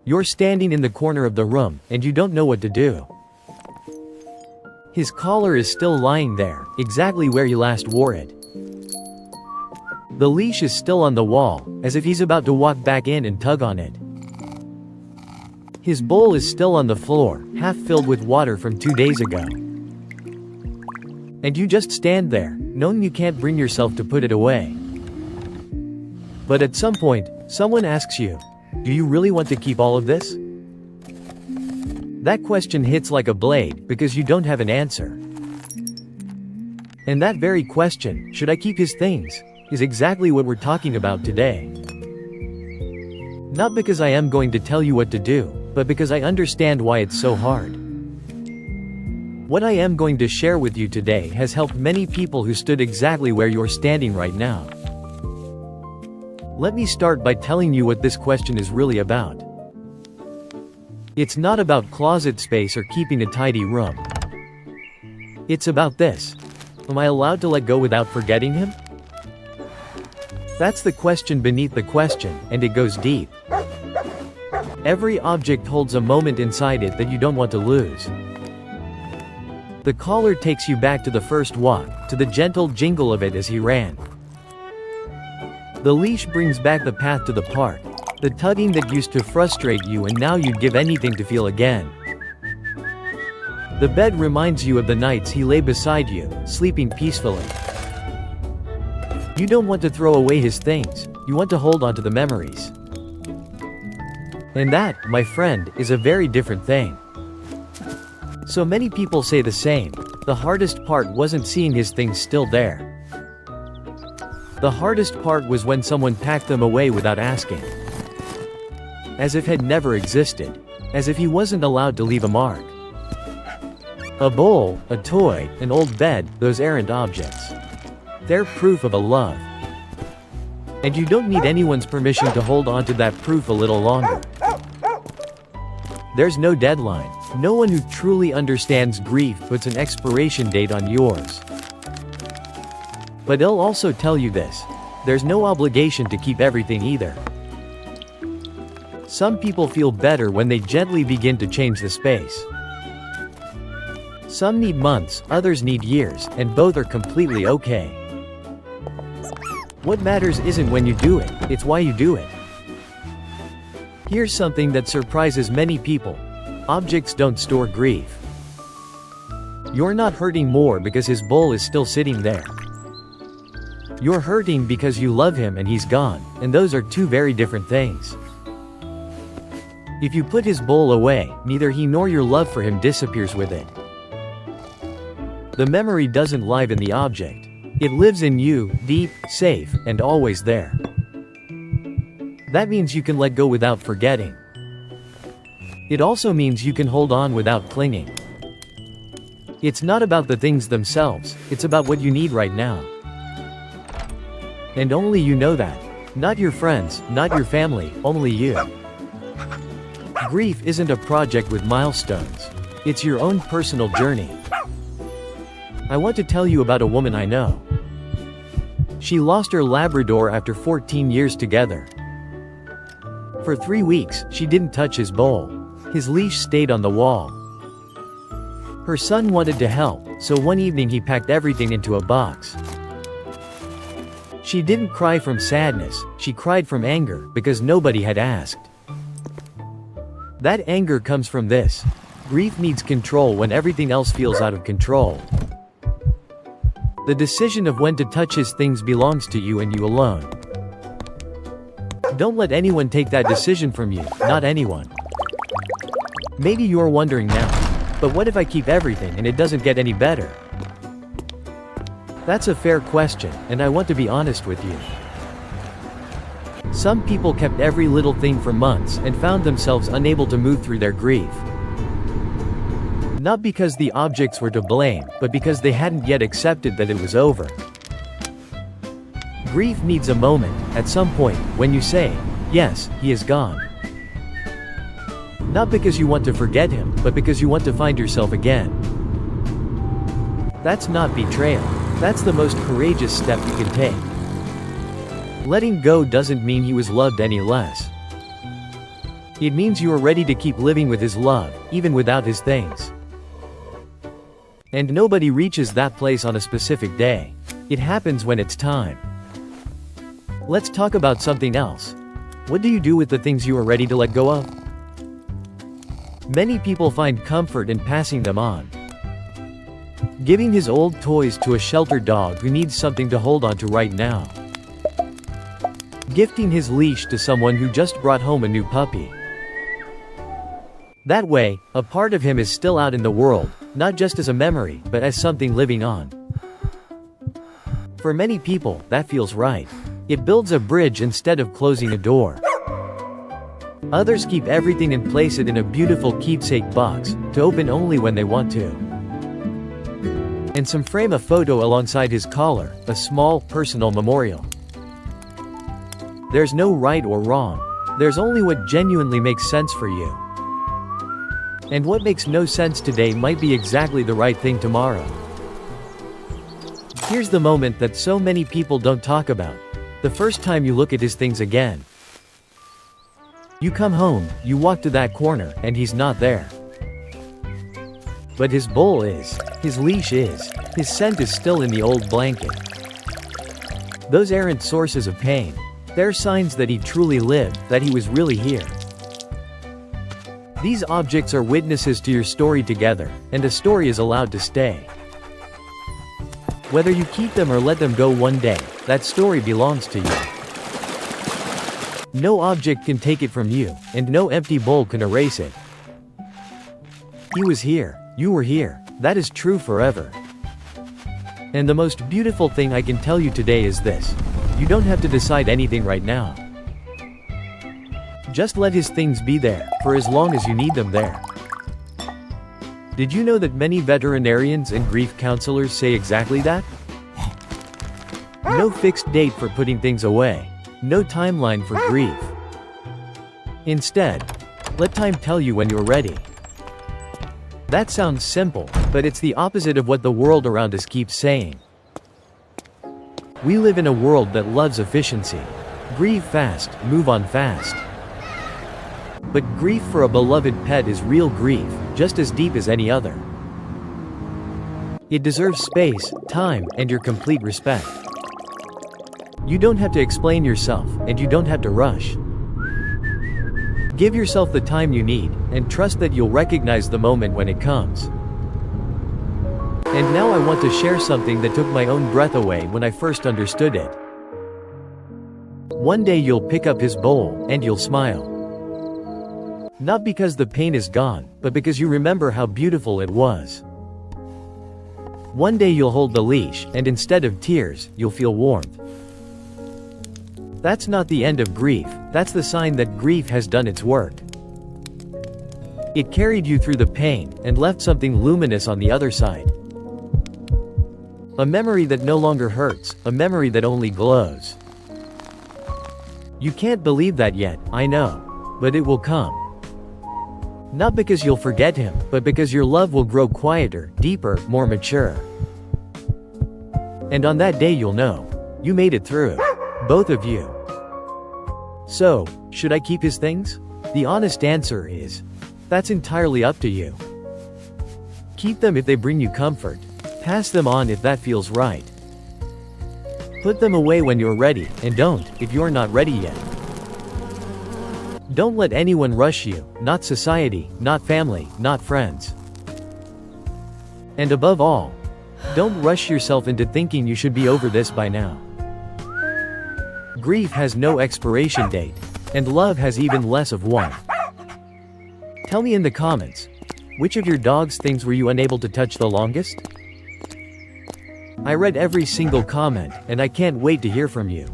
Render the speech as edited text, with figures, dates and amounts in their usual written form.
You're standing in the corner of the room, and you don't know what to do. His collar is still lying there, exactly where you last wore it. The leash is still on the wall, as if he's about to walk back in and tug on it. His bowl is still on the floor, half filled with water from 2 days ago. And you just stand there, knowing you can't bring yourself to put it away. But at some point, someone asks you, do you really want to keep all of this? That question hits like a blade, because you don't have an answer. And that very question, should I keep his things, is exactly what we're talking about today. Not because I am going to tell you what to do, but because I understand why it's so hard. What I am going to share with you today has helped many people who stood exactly where you're standing right now. Let me start by telling you what this question is really about. It's not about closet space or keeping a tidy room. It's about this. Am I allowed to let go without forgetting him? That's the question beneath the question, and it goes deep. Every object holds a moment inside it that you don't want to lose. The collar takes you back to the first walk, to the gentle jingle of it as he ran. The leash brings back the path to the park, the tugging that used to frustrate you and now you'd give anything to feel again. The bed reminds you of the nights he lay beside you, sleeping peacefully. You don't want to throw away his things, you want to hold on to the memories. And that, my friend, is a very different thing. So many people say the same. The hardest part wasn't seeing his things still there. The hardest part was when someone packed them away without asking. As if had never existed. As if he wasn't allowed to leave a mark. A bowl, a toy, an old bed, those errant objects. They're proof of a love. And you don't need anyone's permission to hold on to that proof a little longer. There's no deadline. No one who truly understands grief puts an expiration date on yours. But they'll also tell you this. There's no obligation to keep everything either. Some people feel better when they gently begin to change the space. Some need months, others need years, and both are completely okay. What matters isn't when you do it, it's why you do it. Here's something that surprises many people. Objects don't store grief. You're not hurting more because his bowl is still sitting there. You're hurting because you love him and he's gone, and those are two very different things. If you put his bowl away, neither he nor your love for him disappears with it. The memory doesn't live in the object. It lives in you, deep, safe, and always there. That means you can let go without forgetting. It also means you can hold on without clinging. It's not about the things themselves, it's about what you need right now. And only you know that. Not your friends, not your family, only you. Grief isn't a project with milestones. It's your own personal journey. I want to tell you about a woman I know. She lost her Labrador after 14 years together. For 3 weeks, she didn't touch his bowl. His leash stayed on the wall. Her son wanted to help, so one evening he packed everything into a box. She didn't cry from sadness, she cried from anger, because nobody had asked. That anger comes from this. Grief needs control when everything else feels out of control. The decision of when to touch his things belongs to you and you alone. Don't let anyone take that decision from you, not anyone. Maybe you're wondering now, but what if I keep everything and it doesn't get any better? That's a fair question, and I want to be honest with you. Some people kept every little thing for months and found themselves unable to move through their grief. Not because the objects were to blame, but because they hadn't yet accepted that it was over. Grief needs a moment, at some point, when you say, yes, he is gone. Not because you want to forget him, but because you want to find yourself again. That's not betrayal. That's the most courageous step you can take. Letting go doesn't mean he was loved any less. It means you are ready to keep living with his love, even without his things. And nobody reaches that place on a specific day. It happens when it's time. Let's talk about something else. What do you do with the things you are ready to let go of? Many people find comfort in passing them on. Giving his old toys to a sheltered dog who needs something to hold on to right now. Gifting his leash to someone who just brought home a new puppy. That way, a part of him is still out in the world, not just as a memory, but as something living on. For many people, that feels right. It builds a bridge instead of closing a door. Others keep everything and place it in a beautiful keepsake box, to open only when they want to. And some frame a photo alongside his collar, a small, personal memorial. There's no right or wrong. There's only what genuinely makes sense for you. And what makes no sense today might be exactly the right thing tomorrow. Here's the moment that so many people don't talk about. The first time you look at his things again. You come home, you walk to that corner, and he's not there. But his bowl is, his leash is, his scent is still in the old blanket. Those aren't sources of pain. They're signs that he truly lived, that he was really here. These objects are witnesses to your story together, and a story is allowed to stay. Whether you keep them or let them go one day, that story belongs to you. No object can take it from you, and no empty bowl can erase it. He was here, you were here, that is true forever. And the most beautiful thing I can tell you today is this: you don't have to decide anything right now. Just let his things be there, for as long as you need them there. Did you know that many veterinarians and grief counselors say exactly that? No fixed date for putting things away. No timeline for grief. Instead, let time tell you when you're ready. That sounds simple, but it's the opposite of what the world around us keeps saying. We live in a world that loves efficiency. Grieve fast, move on fast. But grief for a beloved pet is real grief, just as deep as any other. It deserves space, time, and your complete respect. You don't have to explain yourself, and you don't have to rush. Give yourself the time you need, and trust that you'll recognize the moment when it comes. And now I want to share something that took my own breath away when I first understood it. One day you'll pick up his bowl, and you'll smile. Not because the pain is gone, but because you remember how beautiful it was. One day you'll hold the leash, and instead of tears, you'll feel warmth. That's not the end of grief, that's the sign that grief has done its work. It carried you through the pain, and left something luminous on the other side. A memory that no longer hurts, a memory that only glows. You can't believe that yet, I know. But it will come. Not because you'll forget him, but because your love will grow quieter, deeper, more mature. And on that day you'll know. You made it through. Both of you. So, should I keep his things? The honest answer is, that's entirely up to you. Keep them if they bring you comfort. Pass them on if that feels right. Put them away when you're ready, and don't, if you're not ready yet. Don't let anyone rush you, not society, not family, not friends. And above all, don't rush yourself into thinking you should be over this by now. Grief has no expiration date, and love has even less of one. Tell me in the comments, which of your dog's things were you unable to touch the longest? I read every single comment, and I can't wait to hear from you.